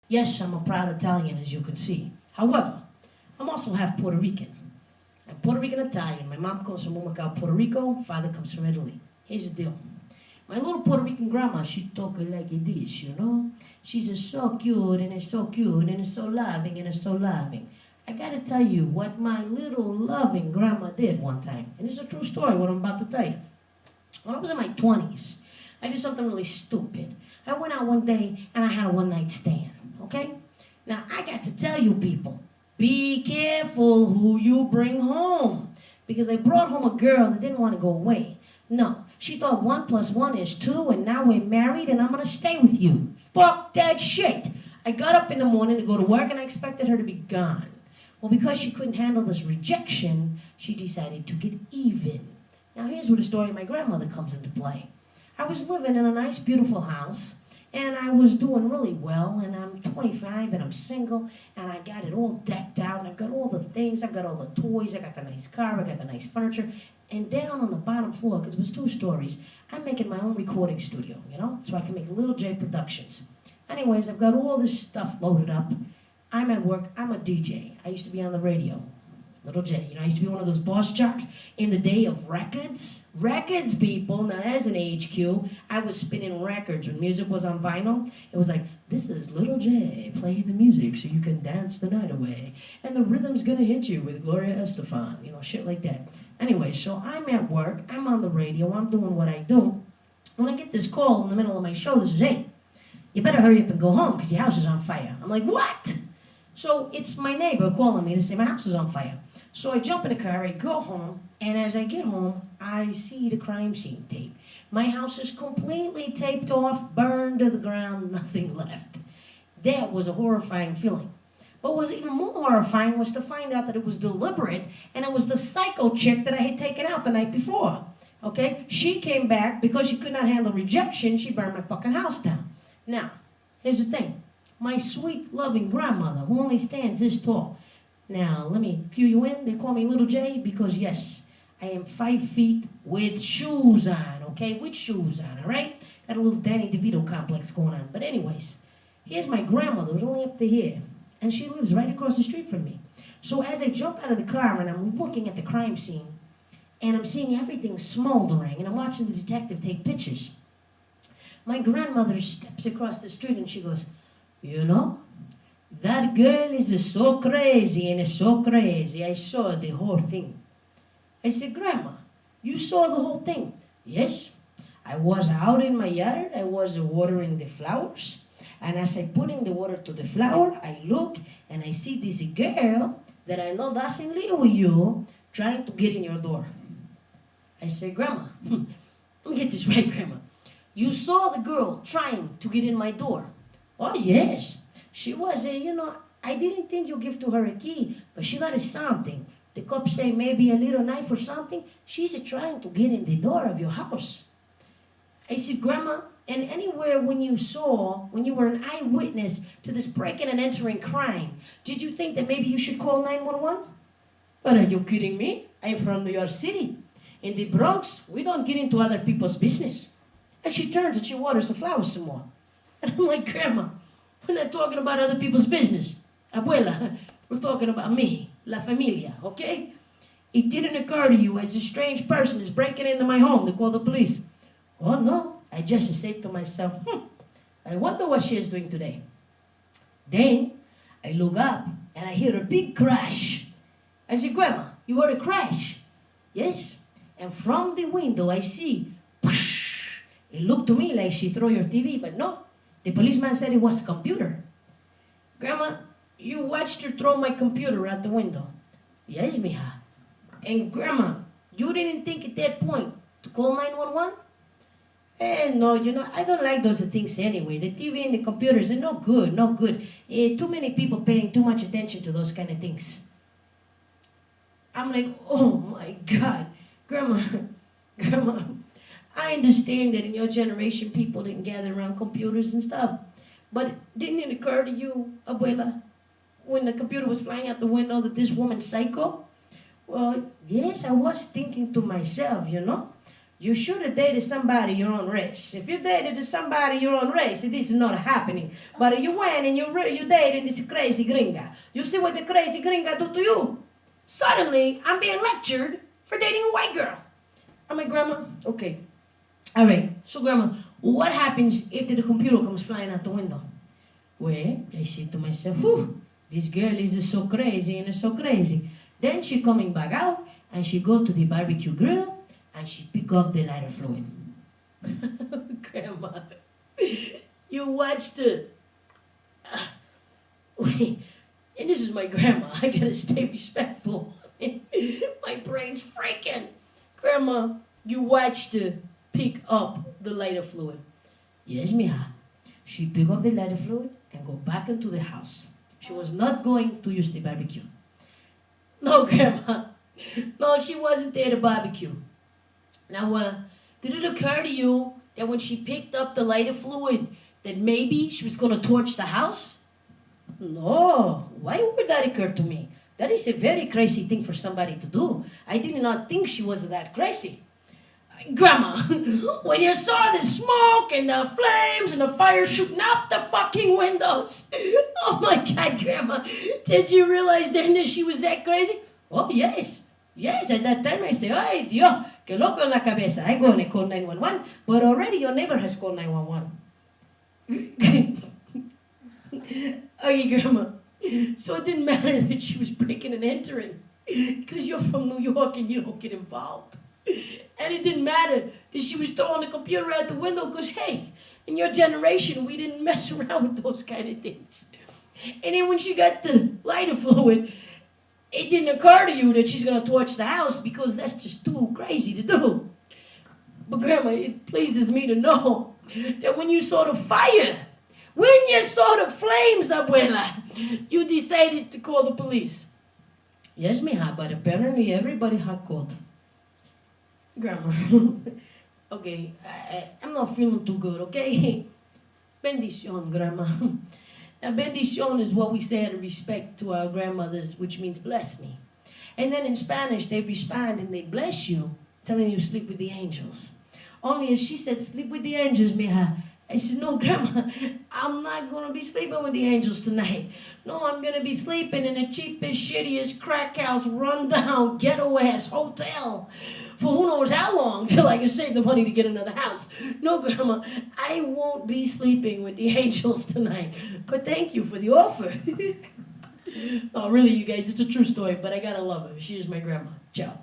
Yes, I'm a proud Italian, as you can see. However, I'm also half Puerto Rican. I'm Puerto Rican Italian. My mom comes from Humacao, Puerto Rico. Father comes from Italy. Here's the deal. My little Puerto Rican grandma, she talk like this, you know? She's just so cute, and it's so cute, and it's so loving, and it's so loving. I gotta tell you what my little loving grandma did one time. And it's a true story, what I'm about to tell you. When I was in my 20s, I did something really stupid. I went out one day and I had a one-night stand, okay? Now, I got to tell you people, be careful who you bring home. Because I brought home a girl that didn't want to go away. No, she thought 1 + 1 is 2, and now we're married and I'm going to stay with you. Fuck that shit. I got up in the morning to go to work and I expected her to be gone. Well, because she couldn't handle this rejection, she decided to get even. Now, here's where the story of my grandmother comes into play. I was living in a nice, beautiful house, and I was doing really well, and I'm 25, and I'm single, and I got it all decked out, and I've got all the things, I've got all the toys, I got the nice car, I got the nice furniture, and down on the bottom floor, because it was 2 stories, I'm making my own recording studio, you know, so I can make Little J Productions. Anyways, I've got all this stuff loaded up. I'm at work, I'm a DJ. I used to be on the radio. Little J, you know, I used to be one of those boss jocks in the day of records. Records, people. Now, as an HQ, I was spinning records when music was on vinyl. It was like, this is Little J playing the music so you can dance the night away. And the rhythm's gonna hit you with Gloria Estefan, you know, shit like that. Anyway, so I'm at work, I'm on the radio, I'm doing what I do. When I get this call in the middle of my show that says, hey, you better hurry up and go home because your house is on fire. I'm like, what? So it's my neighbor calling me to say my house is on fire. So I jump in the car, I go home, and as I get home, I see the crime scene tape. My house is completely taped off, burned to the ground, nothing left. That was a horrifying feeling. But what was even more horrifying was to find out that it was deliberate, and it was the psycho chick that I had taken out the night before. Okay? She came back because she could not handle rejection, she burned my fucking house down. Now, here's the thing. My sweet, loving grandmother, who only stands this tall. Now, let me cue you in. They call me Little J because, yes, I am 5 feet with shoes on, okay? With shoes on, all right? Got a little Danny DeVito complex going on. But anyways, here's my grandmother who's only up to here. And she lives right across the street from me. So as I jump out of the car and I'm looking at the crime scene, and I'm seeing everything smoldering, and I'm watching the detective take pictures, my grandmother steps across the street and she goes, you know, that girl is so crazy and is so crazy. I saw the whole thing. I said, Grandma, you saw the whole thing? Yes. I was out in my yard. I was watering the flowers. And as I putting the water to the flower, I look and I see this girl that I know doesn't live with you trying to get in your door. I said, Grandma, let me get this right, Grandma. You saw the girl trying to get in my door. Oh, yes. She was I didn't think you give to her a key, but she got something. The cops say maybe a little knife or something. She's trying to get in the door of your house. I said, Grandma, and anywhere when you were an eyewitness to this breaking and entering crime, did you think that maybe you should call 911? But are you kidding me? I'm from New York City. In the Bronx, we don't get into other people's business. And she turns and she waters the flowers some more. And I'm like, Grandma, we're not talking about other people's business. Abuela, we're talking about me, la familia, okay? It didn't occur to you as a strange person is breaking into my home to call the police. Oh, no. I just said to myself, I wonder what she is doing today. Then I look up and I hear a big crash. I said, Grandma, you heard a crash? Yes. And from the window I see, whoosh. It looked to me like she threw your TV, but no. The policeman said it was a computer. Grandma, you watched her throw my computer out the window. Yes, mija. And Grandma, you didn't think at that point to call 911? No, I don't like those things anyway. The TV and the computers are no good, no good. Too many people paying too much attention to those kind of things. I'm like, oh my God. Grandma, I understand that in your generation people didn't gather around computers and stuff. But didn't it occur to you, Abuela, when the computer was flying out the window that this woman's psycho? Well, yes, I was thinking to myself, You should have dated somebody your own race. If you dated somebody your own race, this is not happening. But you went and you dated this crazy gringa. You see what the crazy gringa do to you? Suddenly, I'm being lectured for dating a white girl. I'm like, Grandma, okay. All right, so Grandma, what happens if the computer comes flying out the window? Well, I say to myself, whew, this girl is so crazy and so crazy. Then she coming back out and she go to the barbecue grill and she pick up the lighter fluid. Grandma, you watched it. Wait, and this is my grandma. I gotta stay respectful. My brain's freaking. Grandma, you watched her pick up the lighter fluid. Yes, mija. She pick up the lighter fluid and go back into the house. She was not going to use the barbecue. No, Grandma. No, she wasn't there to barbecue. Now, did it occur to you that when she picked up the lighter fluid, that maybe she was going to torch the house? No. Why would that occur to me? That is a very crazy thing for somebody to do. I did not think she was that crazy. Grandma, when you saw the smoke and the flames and the fire shooting out the fucking windows, oh my God, Grandma, did you realize then that she was that crazy? Oh, yes. Yes, at that time I say, ay, Dios, que loco en la cabeza. I go and I call 911, but already your neighbor has called 911. Okay, Grandma, so it didn't matter that she was breaking and entering, because you're from New York and you don't get involved. And it didn't matter that she was throwing the computer out the window, because, hey, in your generation, we didn't mess around with those kind of things. And then when she got the lighter fluid, it didn't occur to you that she's going to torch the house, because that's just too crazy to do. But Grandma, it pleases me to know that when you saw the fire, when you saw the flames, Abuela, you decided to call the police. Yes, mija, but apparently everybody had called. Grandma, okay, I'm not feeling too good, okay? Bendición, Grandma. Now, bendición is what we say out of respect to our grandmothers, which means bless me. And then in Spanish, they respond and they bless you, telling you sleep with the angels. Only as she said, sleep with the angels, mija. I said, no, Grandma, I'm not going to be sleeping with the angels tonight. No, I'm going to be sleeping in the cheapest, shittiest, crack house, run-down, ghetto-ass hotel for who knows how long till I can save the money to get another house. No, Grandma, I won't be sleeping with the angels tonight. But thank you for the offer. No, really, you guys, it's a true story, but I got to love her. She is my grandma. Ciao.